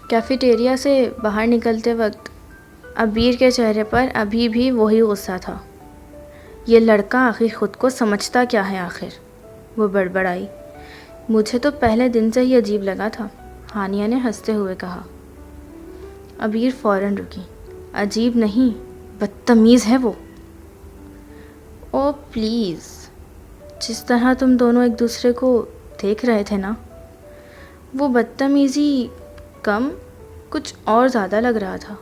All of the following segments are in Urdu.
کیفیٹیریا سے باہر نکلتے وقت عبیر کے چہرے پر ابھی بھی وہی غصہ تھا۔ یہ لڑکا آخر خود کو سمجھتا کیا ہے آخر؟ وہ بڑبڑائی۔ مجھے تو پہلے دن سے ہی عجیب لگا تھا، ہانیہ نے ہنستے ہوئے کہا۔ عبیر فوراً رکی۔ عجیب نہیں، بدتمیز ہے وہ۔ او پلیز، جس طرح تم دونوں ایک دوسرے کو دیکھ رہے تھے نا، وہ بدتمیزی کم کچھ اور زیادہ لگ رہا تھا،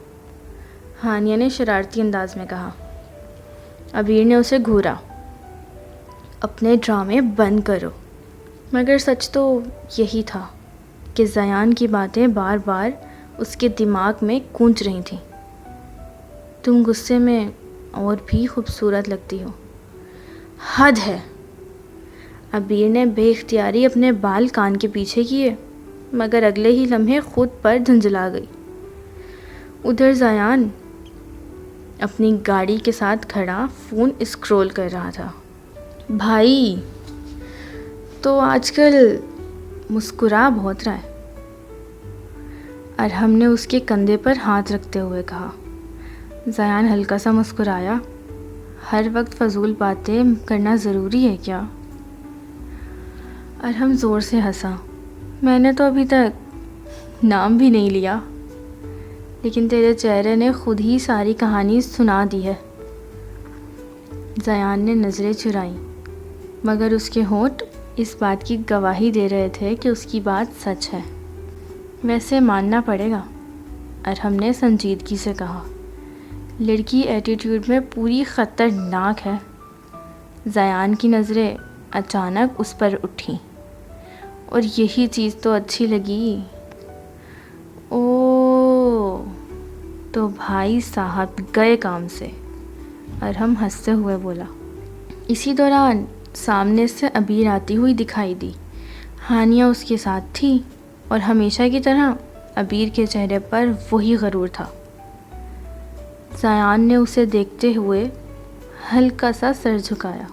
ہانیہ نے شرارتی انداز میں کہا۔ عبیر نے اسے گھورا۔ اپنے ڈرامے بند کرو۔ مگر سچ تو یہی تھا کہ زیان کی باتیں بار بار اس کے دماغ میں گونج رہی تھیں۔ تم غصے میں اور بھی خوبصورت لگتی ہو۔ حد ہے۔ عبیر نے بے اختیاری اپنے بال کان کے پیچھے کیے، مگر اگلے ہی لمحے خود پر جھنجھلا گئی۔ ادھر زیان اپنی گاڑی کے ساتھ کھڑا فون اسکرول کر رہا تھا۔ بھائی تو آج کل مسکرا بہت رہا ہے، ارحم نے اس کے کندھے پر ہاتھ رکھتے ہوئے کہا۔ زیان ہلکا سا مسکرایا۔ ہر وقت فضول باتیں کرنا ضروری ہے کیا؟ ارحم زور سے ہنسا۔ میں نے تو ابھی تک نام بھی نہیں لیا، لیکن تیرے چہرے نے خود ہی ساری کہانی سنا دی ہے۔ زیان نے نظریں چرائیں، مگر اس کے ہونٹ اس بات کی گواہی دے رہے تھے کہ اس کی بات سچ ہے۔ ویسے ماننا پڑے گا، ارحم نے سنجیدگی سے کہا، لڑکی ایٹیٹیوڈ میں پوری خطرناک ہے۔ زیان کی نظریں اچانک اس پر اٹھیں۔ اور یہی چیز تو اچھی لگی۔ او تو بھائی صاحب گئے کام سے، ارحم ہنستے ہوئے بولا۔ اسی دوران سامنے سے عبیر آتی ہوئی دکھائی دی۔ ہانیہ اس کے ساتھ تھی اور ہمیشہ کی طرح عبیر کے چہرے پر وہی غرور تھا۔ زیان نے اسے دیکھتے ہوئے ہلکا سا سر جھکایا۔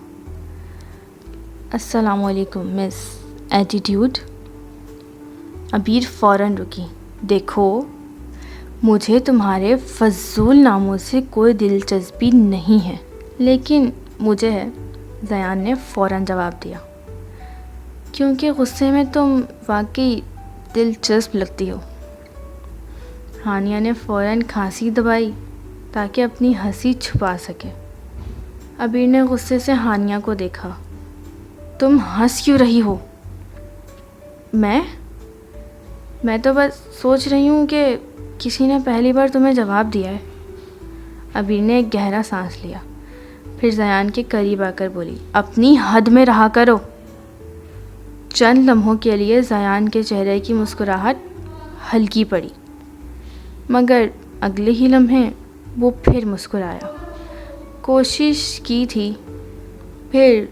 السلام علیکم مس ایٹیٹیوڈ۔ عبیر فوراً رکی۔ دیکھو، مجھے تمہارے فضول ناموں سے کوئی دلچسپی نہیں ہے، لیکن مجھے ہے، زیان نے فوراً جواب دیا، کیونکہ غصے میں تم واقعی دلچسپ لگتی ہو۔ ہانیہ نے فوراً کھانسی دبائی تاکہ اپنی ہنسی چھپا سکے۔ عبیر نے غصے سے ہانیہ کو دیکھا۔ تم ہنس کیوں رہی ہو؟ میں تو بس سوچ رہی ہوں کہ کسی نے پہلی بار تمہیں جواب دیا ہے۔ عبیر نے ایک گہرا سانس لیا، پھر زیان کے قریب آ کر بولی، اپنی حد میں رہا کرو۔ چند لمحوں کے لیے زیان کے چہرے کی مسکراہٹ ہلکی پڑی، مگر اگلے ہی لمحے وہ پھر مسکرایا۔ کوشش کی تھی، پھر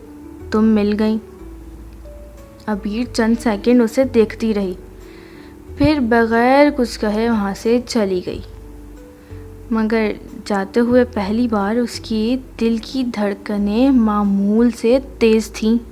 تم مل گئیں۔ عبیر چند سیکنڈ اسے دیکھتی رہی، پھر بغیر کچھ کہے وہاں سے چلی گئی، مگر جاتے ہوئے پہلی بار اس کی دل کی دھڑکنیں معمول سے تیز تھیں۔